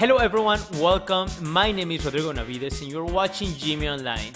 Hello everyone, welcome. My name is Rodrigo Navides and you're watching Jimmy Online.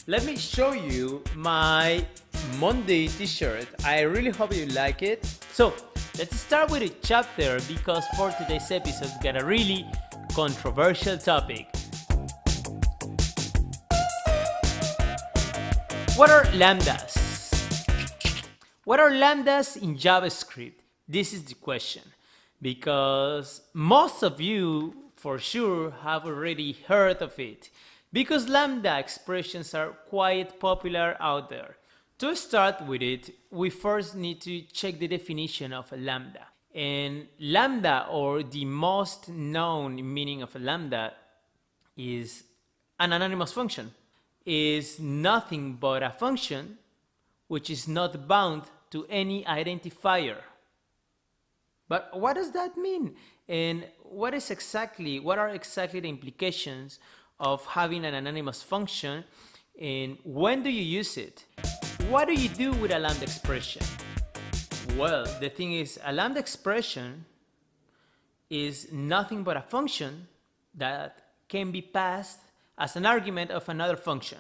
Let me show you my Monday t-shirt. I really hope you like it. So let's start with a chapter because for today's episode we got a really controversial topic. What are lambdas? What are lambdas in JavaScript? This is the question, because most of you for sure have already heard of it, because lambda expressions are quite popular out there. To start with it, we first need to check the definition of a lambda. And lambda, or the most known meaning of a lambda, is an anonymous function. Is nothing but a function which is not bound to any identifier. But what does that mean? And what are exactly the implications of having an anonymous function? And when do you use it? What do you do with a lambda expression? Well, the thing is, a lambda expression is nothing but a function that can be passed as an argument of another function,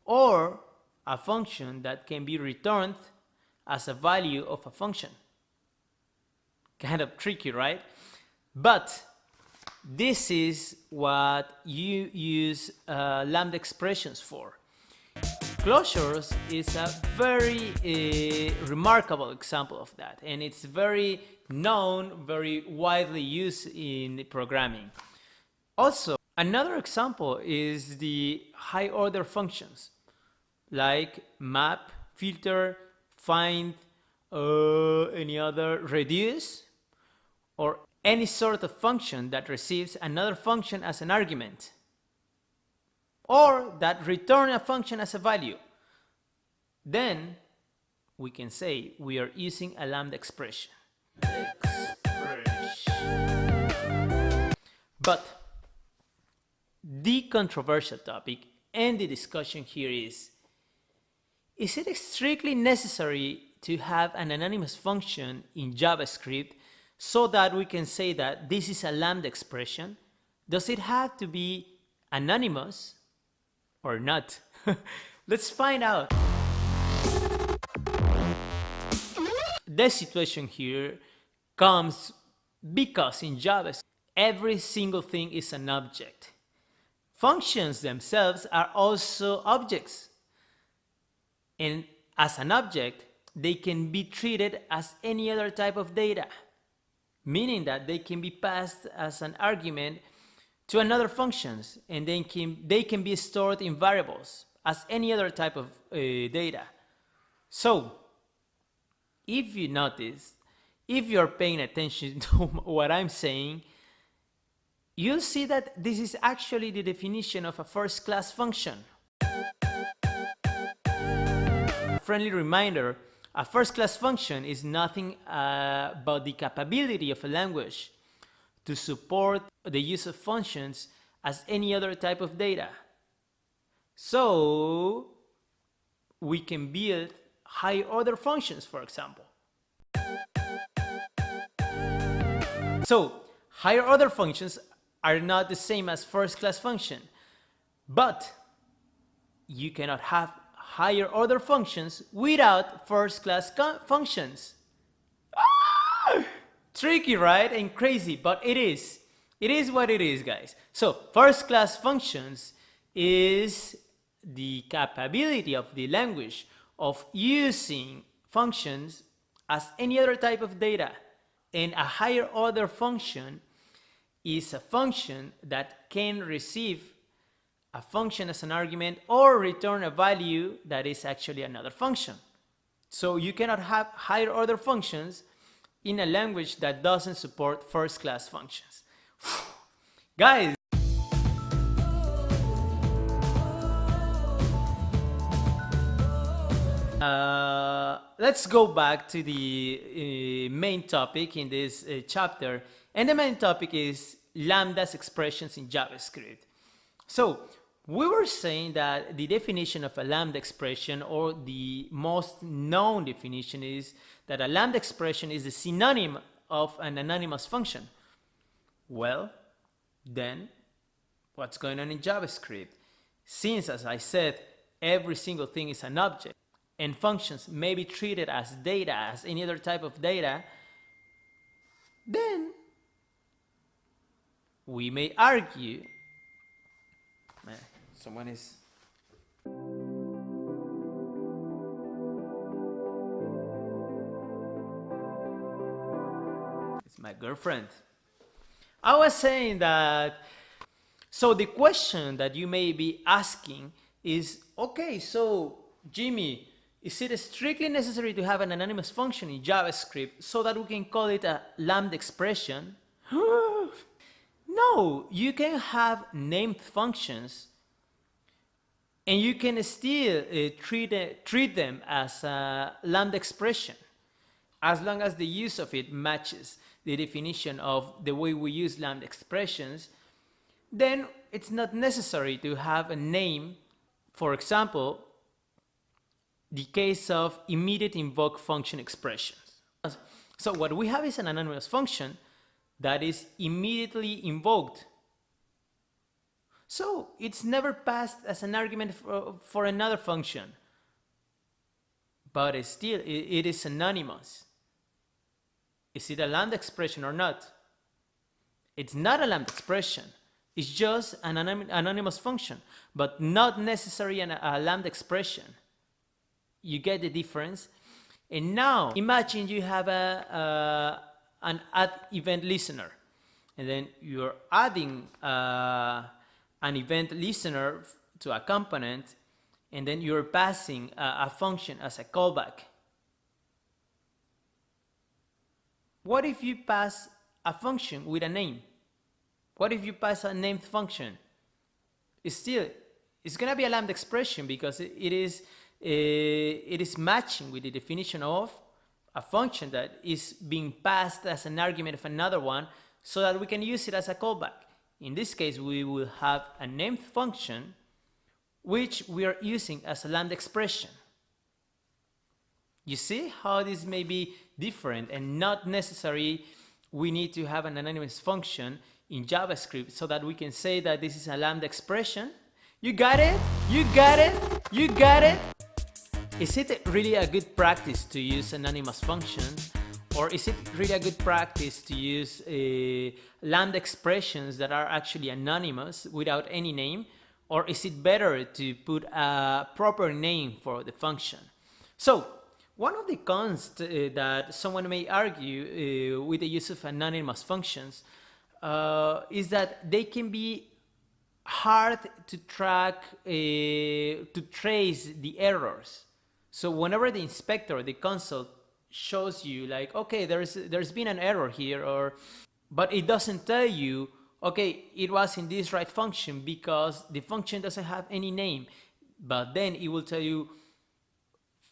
or a function that can be returned as a value of a function. Kind of tricky, right? But this is what you use lambda expressions for. Closures is a very remarkable example of that, and it's very known, very widely used in programming. Also, another example is the high order functions like map, filter, find, any other, reduce, or any sort of function that receives another function as an argument, or that return a function as a value. Then we can say we are using a lambda expression. But the controversial topic and the discussion here is it strictly necessary to have an anonymous function in JavaScript so that we can say that this is a lambda expression? Does it have to be anonymous or not? Let's find out. The situation here comes because in JavaScript, every single thing is an object. Functions themselves are also objects. And as an object, they can be treated as any other type of data, meaning that they can be passed as an argument to another functions, and they can be stored in variables as any other type of data. So, if you notice, if you're paying attention to what I'm saying, you'll see that this is actually the definition of a first-class function. Friendly reminder, a first-class function is nothing but the capability of a language to support the use of functions as any other type of data. So we can build high-order functions, for example. So higher-order functions are not the same as first-class function, but you cannot have higher order functions without first-class functions. Tricky, right? And crazy, but it is. It is what it is, guys. So first-class functions is the capability of the language of using functions as any other type of data. And a higher order function is a function that can receive a function as an argument or return a value that is actually another function. So you cannot have higher order functions in a language that doesn't support first-class functions. Guys, let's go back to the main topic in this chapter, and the main topic is lambdas expressions in JavaScript. So we were saying that the definition of a lambda expression, or the most known definition, is that a lambda expression is the synonym of an anonymous function. Well, then what's going on in JavaScript? Since, as I said, every single thing is an object and functions may be treated as data, as any other type of data, then we may argue, someone is, it's my girlfriend. I was saying that, so the question that you may be asking is, okay, so Jimmy, is it strictly necessary to have an anonymous function in JavaScript so that we can call it a Lambda expression? No, you can have named functions and you can still treat them as a Lambda expression as long as the use of it matches the definition of the way we use Lambda expressions. Then it's not necessary to have a name. For example, the case of immediate invoke function expressions. So what we have is an anonymous function that is immediately invoked. So it's never passed as an argument for another function, but it is anonymous. Is it a Lambda expression or not? It's not a Lambda expression. It's just an anonymous function, but not necessarily a Lambda expression. You get the difference? And now imagine you have an add event listener, and then you're adding an event listener to a component, and then you're passing a function as a callback. What if you pass a function with a name? What if you pass a named function? It's gonna be a Lambda expression because it is matching with the definition of a function that is being passed as an argument of another one so that we can use it as a callback. In this case, we will have a named function which we are using as a Lambda expression. You see how this may be different and not necessary. We need to have an anonymous function in JavaScript so that we can say that this is a Lambda expression. You got it? You got it? You got it? Is it really a good practice to use anonymous functions? Or is it really a good practice to use Lambda expressions that are actually anonymous without any name? Or is it better to put a proper name for the function? So, one of the cons that someone may argue with the use of anonymous functions is that they can be hard to track, to trace the errors. So whenever the inspector, the console, shows you like, okay, there's been an error here, but it doesn't tell you, okay, it was in this right function because the function doesn't have any name, but then it will tell you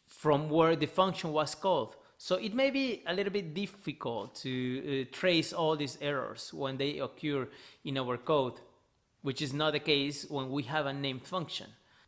from where the function was called. So it may be a little bit difficult to trace all these errors when they occur in our code, which is not the case when we have a named function.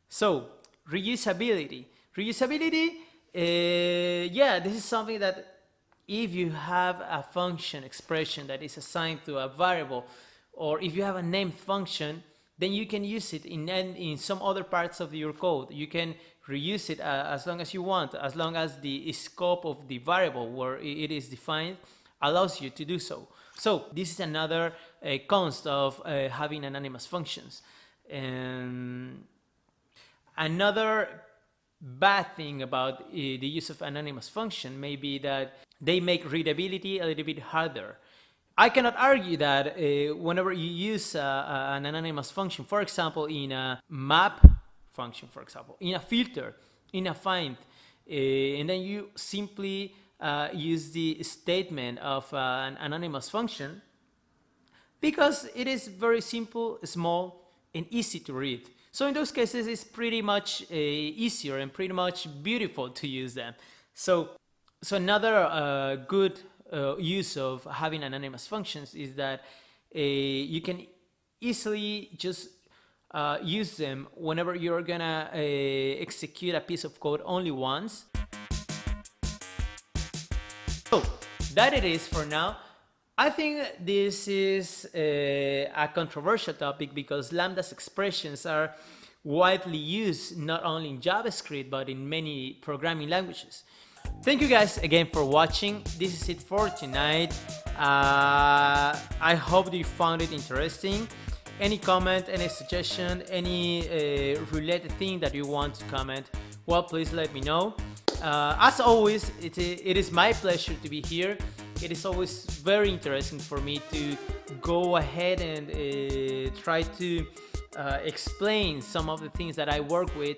So reusability. Reusability, yeah, this is something that if you have a function expression that is assigned to a variable, or if you have a named function, then you can use it in some other parts of your code. You can reuse it as long as you want, as long as the scope of the variable where it is defined allows you to do so. So this is another const of having anonymous functions. Another bad thing about the use of anonymous function may be that they make readability a little bit harder. I cannot argue that whenever you use an anonymous function, for example, in a map function, for example, in a filter, in a find, and then you simply use the statement of an anonymous function, because it is very simple, small, and easy to read. So in those cases, it's pretty much easier and pretty much beautiful to use them. So another good use of having anonymous functions is that you can easily just use them whenever you're gonna execute a piece of code only once. So that it is for now. I think this is a controversial topic because Lambda's expressions are widely used not only in JavaScript but in many programming languages. Thank you guys again for watching. This is it for tonight. I hope you found it interesting. Any comment, any suggestion, any related thing that you want to comment, well, please let me know. As always, it is my pleasure to be here. It is always very interesting for me to go ahead and try to explain some of the things that I work with.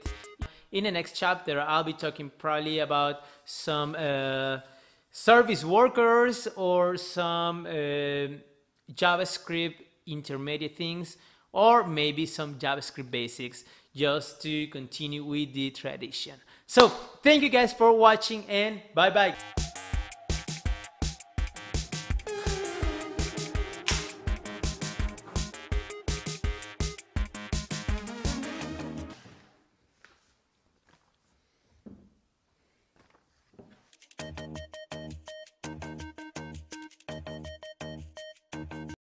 In the next chapter, I'll be talking probably about some service workers or some JavaScript intermediate things, or maybe some JavaScript basics, just to continue with the tradition. So thank you guys for watching, and bye bye.